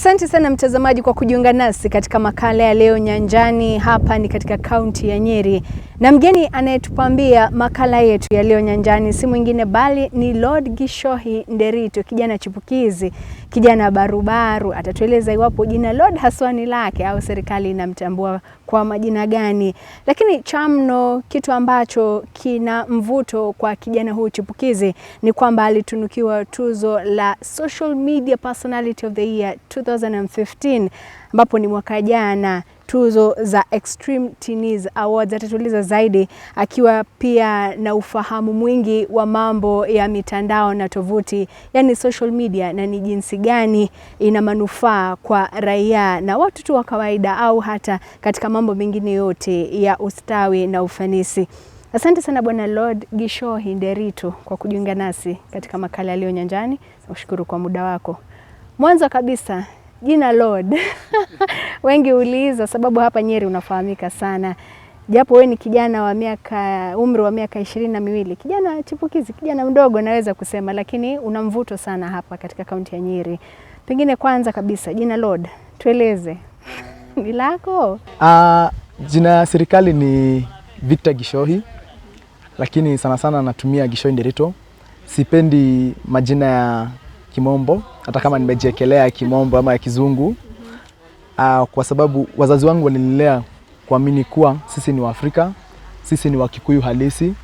Asante sana mtazamaji kwa kujiunga nasi katika makala ya leo nyanjani. Hapa ni katika kaunti ya Nyeri. Na mgeni anayetupambia makala yetu ya leo nyanjani si mwingine bali ni Lord Gishohi Nderitu, kijana chipukizi, kijana barubaru. Atatueleza iwapo jina Lord haswa ni lake au serikali inamtambua kwa majina gani. Lakini chamno, kitu ambacho kina mvuto kwa kijana huu chipukizi ni kwamba alitunukiwa tuzo la Social Media Personality of the Year 2015, ambapo ni mwaka jana, tuzo za Extreme Teenies Awards. Atatuliza zaidi akiwa pia na ufahamu mwingi wa mambo ya mitandao na tovuti, yani social media, na ni jinsi gani ina manufaa kwa raia na watu tu wa kawaida au hata katika mambo mengine yote ya ustawi na ufanisi. Asante sana Bwana Lord Gishohi Nderitu kwa kujiunga nasi katika makala leo nyanjani. Nashukuru kwa muda wako. Mwanzo kabisa, jina Lord. Wengi uliza sababu hapa Nyeri unafahamika sana. Japo wewe ni kijana wa umri wa miaka 22, kijana chipukizi, kijana mdogo naweza kusema, lakini una mvuto sana hapa katika kaunti ya Nyeri. Pengine kwanza kabisa, jina Lord, tueleze. Ni lako? Jina serikali ni Victor Gishohi, lakini sana sana natumia Gishohi Nderitu. Sipendi majina ya Kimombo, hata kama nimejiekelea Kimombo ama ya Kizungu. Kwa sababu wazazi wangu walinilea kuamini kuwa sisi ni Waafrika, sisi ni Wakikuyu halisi,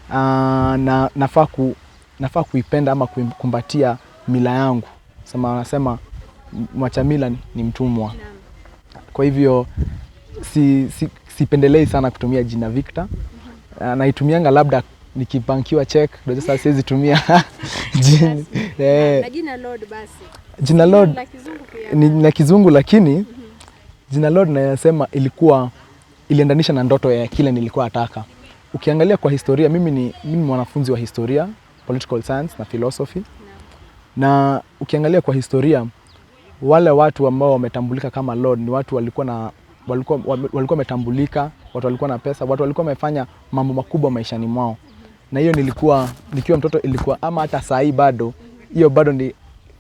na nafaa kuipenda ama kukumbatia mila yangu. Wanasema mwacha mila ni mtumwa. Kwa hivyo sipendelei sana kutumia jina Victor. Naitumianga labda nikibankiwa check, ndio sasa siwezi tumia jina. Na jina Lord basi. Jina Lord ni la Kizungu, lakini jina Lord nasema iliendanisha na ndoto ya kile nilikuwa nataka. Ukiangalia kwa historia, mimi ni mwanafunzi wa historia, political science na philosophy. Na ukiangalia kwa historia, wale watu ambao wametambulika kama Lord ni watu walikuwa wametambulika, watu walikuwa na pesa, watu walikuwa wamefanya mambo makubwa maishani mwao. Na hiyo nikiwa mtoto ilikuwa, ama hata saa hii bado, hiyo bado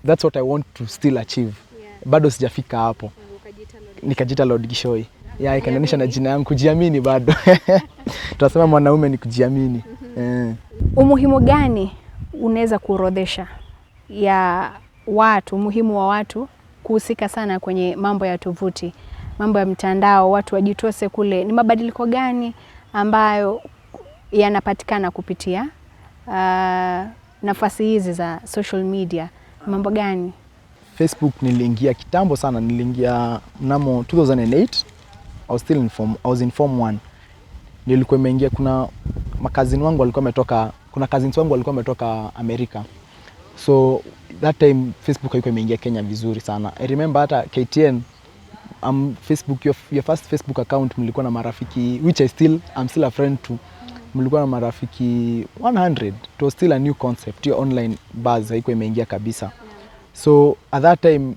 that's what I want to still achieve. Bado sijafika hapo. Nikajita Lord Gishohi. Ikaendanisha na jina yangu, kujiamini bado. Tunasema mwanaume ni kujiamini. Umuhimu gani unaweza kuorodhesha ya umuhimu wa watu kuhusika sana kwenye mambo ya tovuti, mambo ya mtandao, watu wajitose kule? Ni mabadiliko gani ambayo yanapatikana kupitia nafasi hizi za social media? Mambo gani? Facebook niliingia kitambo sana, niliingia mnamo 2008. I was in form 1. Nilikuwa nimeingia, kuna cousins wangu walikuwa wametoka Amerika. So that time Facebook haikuwa imeingia Kenya vizuri sana. I remember hata KTN, Facebook, your first Facebook account mlikuwa na marafiki, which I'm still a friend to. Mlikuwa na marafiki 100. It was still a new concept. Your online buzz haikuwa imeingia kabisa. So at that time,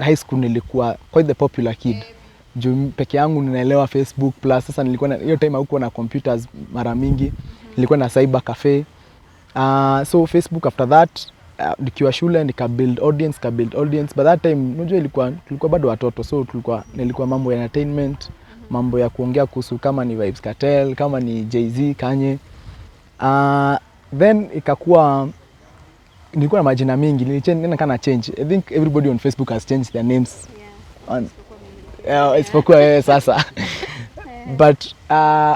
high school nilikuwa quite the popular kid. Juu peke yangu ninaelewa Facebook plus. Sasa hiyo time hakuwa na computers mara mingi. Nilikuwa na cyber cafe. So Facebook after that, nikiwa shule nika build audience. But that time unajua tulikuwa bado watoto. So nilikuwa mambo ya entertainment, mambo ya kuongea kuhusu kama ni Vybz Kartel, kama ni Jay-Z, Kanye. Then ikakuwa nilikuwa na majina mingi, nilikuwa change. I think everybody on Facebook has changed their names. Isipokuwa sasa. But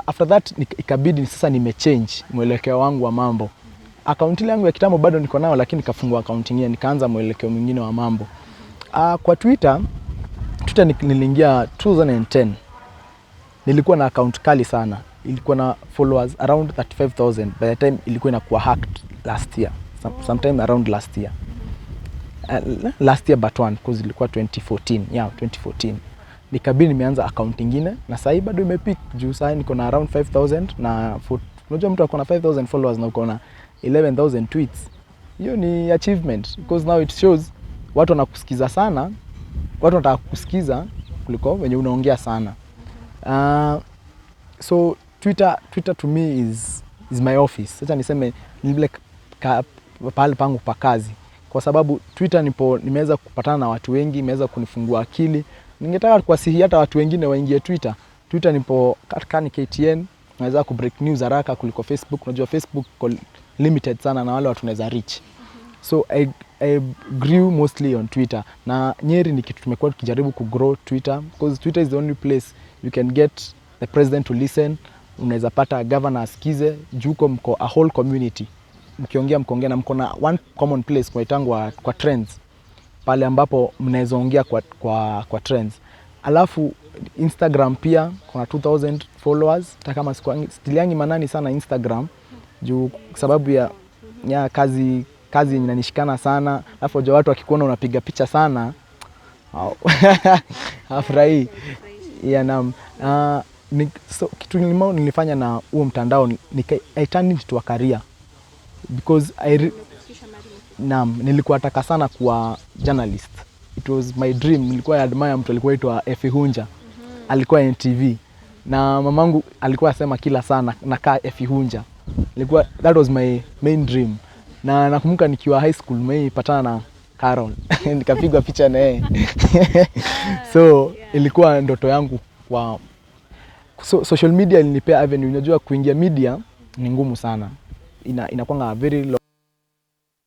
after that ikabidi sasa nimechange mwelekeo wangu wa mambo. Akaunti yangu ya kitambo bado niko nayo, lakini nikafungua akaunti nyingine, nikaanza mwelekeo mwingine wa mambo. Kwa Twitter niliingia 2010. Nilikuwa na account kali sana. Ilikuwa na followers around 35,000. By the time ilikuwa inakuwa hacked last year. Sometime around last year. Last year but one, because ilikuwa 2014. 2014. Nikabidi nimeanza account nyingine, na sasa bado imepeak juu sasa niko na around 5,000 na unajua mtu akona 5,000 followers na uko na 11,000 tweets. Hiyo ni achievement, because now it shows watu wanakusikiza sana, watu wanataka kusikiza kuliko wenye unaongea sana. So Twitter to me is my office. Sasa niseme like pahali pangu pa kazi. kwa sababu Twitter nimeweza kupatana na watu wengi, imeweza kunifungua akili. Ningetaka kuwasihi hata watu wengine waingie Twitter. Twitter nipo katika ni KTN, naweza ku break news haraka kuliko Facebook. Unajua Facebook limited sana na wale watu tunaweza reach. So I grew mostly on Twitter. Na Nyeri ni kitu tumekuwa tukijaribu ku grow Twitter, because Twitter is the only place you can get the president to listen. Unaweza pata governor asikize, juko mko a whole community. Mkiongea na mko na one common place kwa itangwa kwa trends. Pale ambapo mnaweza ongea kwa trends. Alafu Instagram pia kuna 2000 followers. Hata kama stiliangi manani sana Instagram juu sababu ya kazi inanishikana sana. Alafu watu wakikuona unapiga picha sana afurahi. So kitu nilifanya na huo mtandao I turned it to a career because nilikuwa nataka sana kuwa journalist. It was my dream. Nilikuwa admire mtu alikuwa aitwa Effie Hunja. Alikuwa NTV. Na mamangu alikuwa asema kila sana nakaa Effie Hunja. That was my main dream. Na nakumbuka nikiwa high school nimepatana na Carol. Nikapigwa picha na yeye. So ilikuwa ndoto yangu kwa social media ilinipea avenue. Unajua kuingia media ni ngumu sana. Inakuanga very low,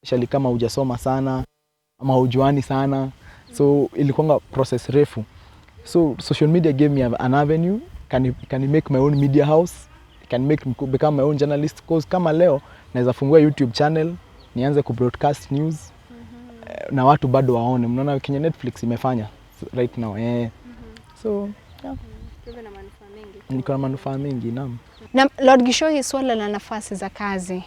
especially kama hujasoma sana ama hujuani sana. So ilikuanga process refu. So social media gave me an avenue. Can make my own media house. Can become my own journalist. Because kama leo naweza fungua YouTube channel, nianze ku broadcast news na watu bado waone. Mnaona Kenya Netflix imefanya right now. So yeah. Niko na manufaa mengi naam. Na Lord Gishoi, swala la nafasi za kazi.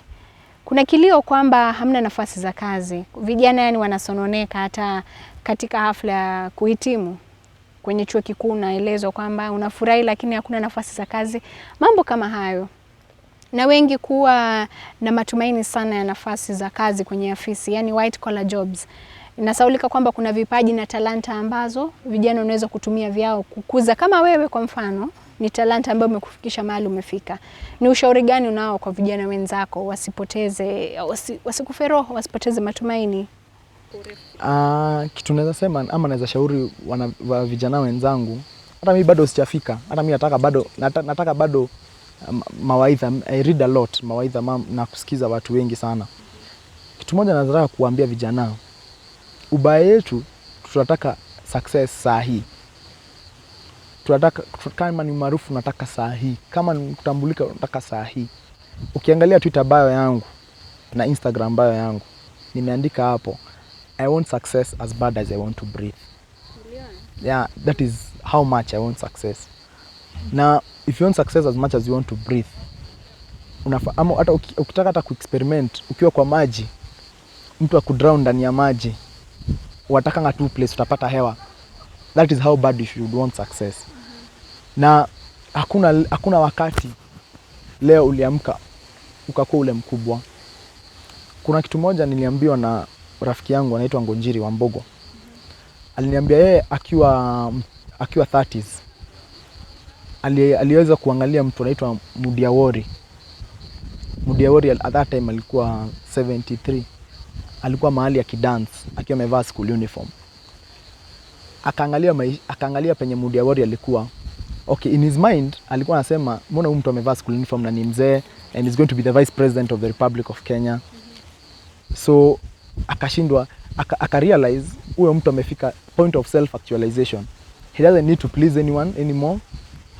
Kuna kilio kwamba hamna nafasi za kazi. Vijana yani wanasononeka hata katika hafla ya kuhitimu kwenye chuo kikuu naelezwa kwamba unafurahi lakini hakuna nafasi za kazi. Mambo kama hayo. Na wengi kuwa na matumaini sana ya nafasi za kazi kwenye afisi, yani white collar jobs. Inasaulika kwamba kuna vipaji na talanta ambazo vijana wanaweza kutumia vyao kukuza. Kama wewe kwa mfano ni talanta ambayo umekufikisha mahali umefika. Ni ushauri gani unao kwa vijana wenzako wasikufe roho, wasipoteze matumaini? Kitu naweza sema ama naweza shauri wa vijana wenzangu, hata mimi bado sijafika, hata mimi nataka bado mawaidha. I read a lot mawaidha na kusikiza watu wengi sana. Kitu moja nataka kuambia vijana, ubaya yetu tunataka success saa hii. Tunataka kama ni maarufu nataka saa hii, kama ni kutambulika nataka saa hii. Ukiangalia Twitter bio yangu na Instagram bio yangu, nimeandika hapo I want success as bad as I want to breathe. Yeah, that is how much I want success. Now if you want success as much as you want to breathe, ama hata ukitaka hata kuexperiment ukiwa kwa maji, mtu akudrown ndani ya maji, watakanga tu place utapata hewa. That is how bad you should want success. Na hakuna wakati leo uliamka ukakuwa ule mkubwa. Kuna kitu moja niliambiwa na rafiki yangu anaitwa Ngonjiri wa Mbogo. Aliniambia yeye akiwa 30s aliweza kuangalia mtu anaitwa Mudiawori. Mudiawori at that time alikuwa 73. Alikuwa mahali ya kidance akiwa amevaa school uniform. Akaangalia penye Mudiawori alikuwa. Okay, in his mind alikuwa anasema mbona huyu mtu amevaa school uniform na ni mzee and is going to be the vice president of the Republic of Kenya. So akashindwa, akarealize huyo mtu amefika point of self actualization. He doesn't need to please anyone anymore.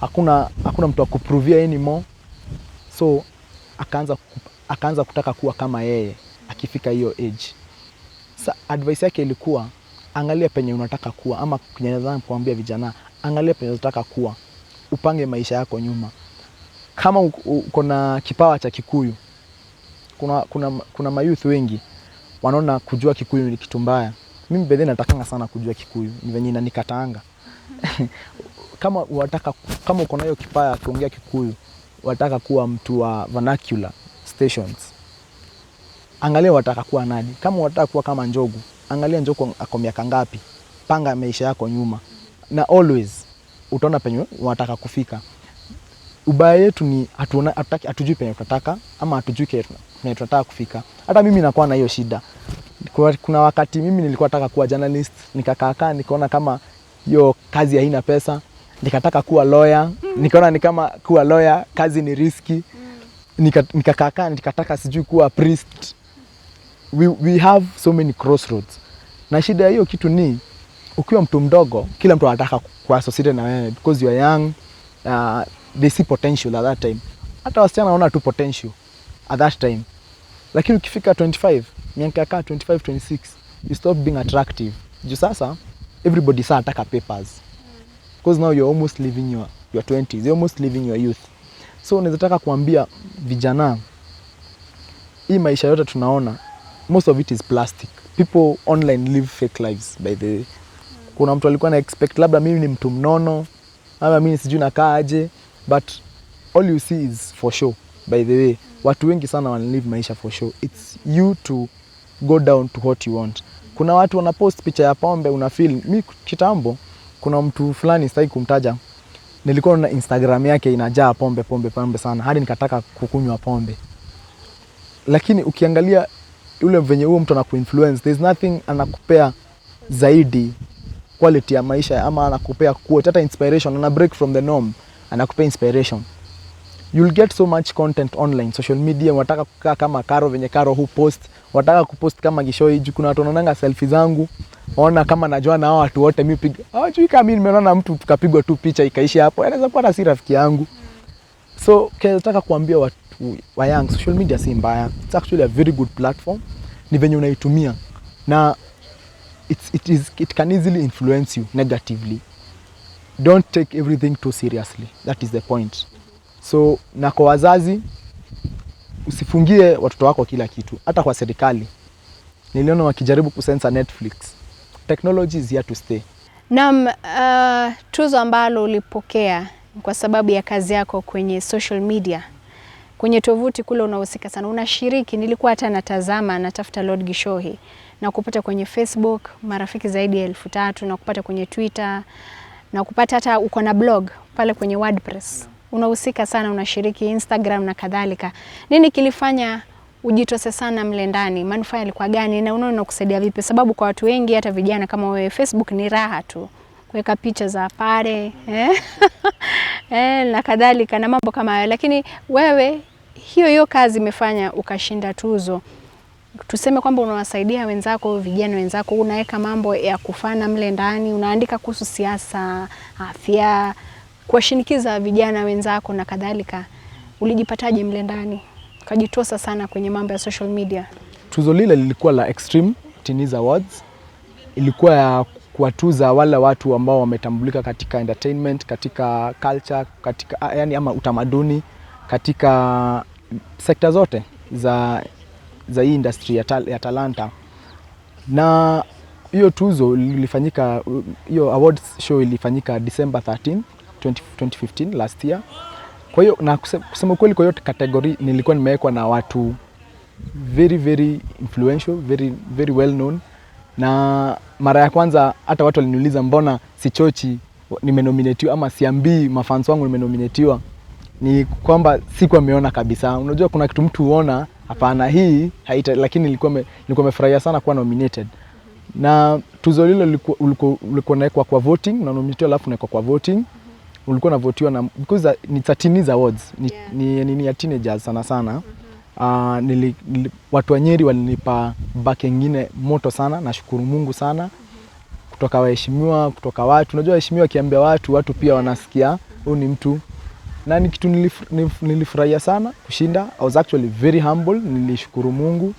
Hakuna mtu wa kuprovia anymore. So akaanza kutaka kuwa kama yeye akifika hiyo age. Sa advice yake ilikuwa angalia penye unataka kuwa, ama kunyeleza kuambia vijana angalia penye unataka kuwa, upange maisha yako nyuma. Kama uko na kipawa cha Kikuyu, kuna mayouth wengi wanaona kujua Kikuyu ni kitu mbaya. Mimi bedhe natakanga sana kujua Kikuyu, ni venye inanikataanga. Kama uko na hiyo kipawa kuongea Kikuyu, wataka kuwa mtu wa vernacular stations, angalia wataka kuwa nani. Kama wataka kuwa kama Njogu, angalia Njogu ako miaka ngapi, panga maisha yako nyuma, na always utaona penye wataka kufika. Ubaya yetu ni hatujui penye tunataka, ama hatujui kile tunataka kufika. Hata mimi nakuwa na hiyo shida. Kuna wakati mimi nilikuwa nataka kuwa journalist, nikakaa nikaona kama hiyo kazi haina pesa, nikataka kuwa lawyer, nikaona ni kama kuwa lawyer kazi ni risky. Nikakaa nikataka sijui kuwa priest. We have so many crossroads. Na shida hiyo kitu ni ukiwa mtu mdogo, kila mtu anataka kuwa associated na wewe because you are young, they see potential at that time. Hata wasichana wanaona tu potential at that time. Lakini ukifika 25, miaka 25, 26, you stop being attractive. Juu sasa everybody saa ataka papers. Because now you're almost living your 20s, you're almost living your youth. So nataka kuambia vijana, hii maisha yote tunaona, most of it is plastic. People online live fake lives by the way. Kuna mtu alikuwa na expect labda mimi ni mtu mnono, ama mimi sijui nakaa aje, but all you see is for show by the way. Watu wengi sana wana live maisha for show. It's you to go down to what you want. Kuna watu wana post picha ya pombe, una feel mimi kitambo kuna mtu fulani sitaki kumtaja, nilikuwa na Instagram yake inajaa pombe sana, hadi nikataka kukunywa pombe. Lakini ukiangalia yule venye huo mtu anakuinfluence, there's nothing anakupea zaidi quality ya maisha, ama anakupea quote, hata inspiration, ana break from the norm, anakupea inspiration. You'll get so much content online, social media. Wataka kukaa kama Karo venye Karo hu post, wataka kupost kama Gishoi. Kuna watu wanaonanga selfie zangu, waona kama najua na hao watu wote mimi piga. Hawajui kama mimi nimeona mtu tukapigwa tu picha ikaishi hapo. Anaweza kuwa hata si rafiki yangu. So nataka kuambia watu wa young, social media si mbaya. It's actually a very good platform. Ni venye unaitumia. Na it can easily influence you negatively. Don't take everything too seriously. That is the point. So na kwa wazazi, usifungie watoto wako kila kitu. Hata kwa serikali niliona wakijaribu kusensor Netflix. Technology is here to stay. Naam, tuzo ambalo ulipokea kwa sababu ya kazi yako kwenye social media, kwenye tovuti kule unahusika sana, unashiriki. Nilikuwa hata natazama, natafuta Lord Gishohi na kupata kwenye Facebook marafiki zaidi ya 3,000, na kupata kwenye Twitter, na kupata hata uko na blog pale kwenye WordPress. Unahusika sana, unashiriki Instagram na kadhalika. Nini kilifanya ujitose sana mle ndani? Manufaa yalikuwa gani na unaona inakusaidia vipi? Sababu kwa watu wengi, hata vijana kama wewe, Facebook ni raha tu, kuweka picha za pare na kadhalika na mambo kama hayo. Lakini wewe hiyo kazi imefanya ukashinda tuzo. Tuseme kwamba unawasaidia wenzako, vijana wenzako, unaweka mambo ya kufana mle ndani, unaandika kuhusu siasa, afya, kuwashinikiza vijana wenzako na kadhalika. Ulijipataje mle ndani ukajitosa sana kwenye mambo ya social media? Tuzo lile lilikuwa la Extreme Teenies Awards. Ilikuwa ya kuwatuza wale watu ambao wametambulika katika entertainment, katika culture, katika yani ama utamaduni, katika sekta zote za hii industry ya talanta. Na hiyo tuzo ilifanyika, hiyo awards show ilifanyika December 13, 2015 last year. Kwa hiyo na kusema kweli, kwa hiyo category nilikuwa nimewekwa na watu very very influential, very well known. Na mara ya kwanza hata watu waliniuliza mbona Sichochi nimenominatiwa ama siambii mafans wangu nimenominatiwa. Ni kwamba sikuwa nimeona kabisa. Unajua kuna kitu mtu huona, hapana hii haita, lakini nilikuwa nimefurahia sana kuwa nominated. Na tuzo lile ulikuwa naekwa kwa voting, na nominatiwa alafu naekwa kwa voting. Ulikuwa navotiwa na because it's a Teenies Awards, ni ya teenagers sana sana. Watu wa Nyeri walinipa back nyingine moto sana, nashukuru Mungu sana. Kutoka waheshimiwa, kutoka watu. Unajua waheshimiwa kiambia watu pia wanasikia huyu ni mtu. Na ni kitu nilifurahia sana kushinda. I was actually very humble, nilishukuru Mungu.